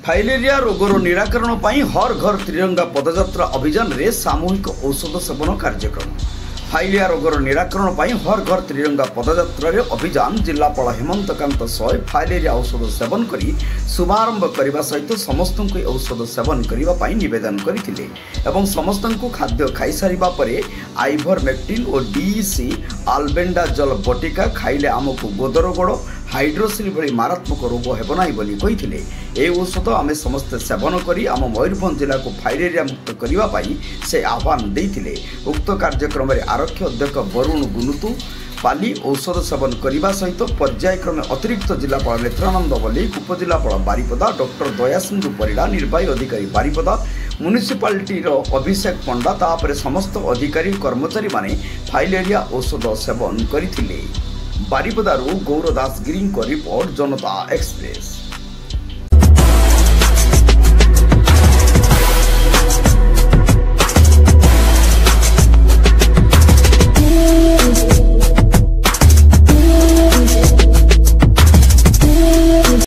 Filaria रोगर निराकरण पर हर घर त्रिरंगा पदयात्रा अभियान रे सामूहिक औषध सेवन कार्यक्रम। फाइलेरिया रोगर निराकरण पर हर घर त्रिरंगा पदयात्रा अभियान जिलापाल हेमंतकांत सय फाइलेरिया औषध सेवन करी शुभारंभ करने सहित समस्त औषध सेवन करने निवेदन करते एवं समस्त खाद्य खाई सारिबा परे आइवरमेक्टिन और डीईसी आल्बेंडाजोल बटिका खाइले आमको गोदरगोड़ हाइड्रोसिल भली मारात्मक रोग हेब ना बोली ए औषध आम समस्ते सेवन करी आम मयूरभंज जिला को फाइलेरिया मुक्त करने से आह्वान देते। उक्त कार्यक्रम में आरक्षी अध्यक्ष वरुण गुनुतु पाली औषध सेवन करने सहित पर्यायक्रमे अतिरिक्त जिलापाल नेत्रानंद मल्लिक, उपजिलापाल बारिपदा डॉक्टर दयासिंधु परिड़ा, निर्वाही अधिकारी बारिपदा, म्युनिसिपालिटी अभिषेक पंडा तापर समस्त अधिकारी कर्मचारी माने फाइलेरिया औषध सेवन करथिले। बारिपदारू गौरदास गिरी रिपोर्ट, जनता एक्सप्रेस।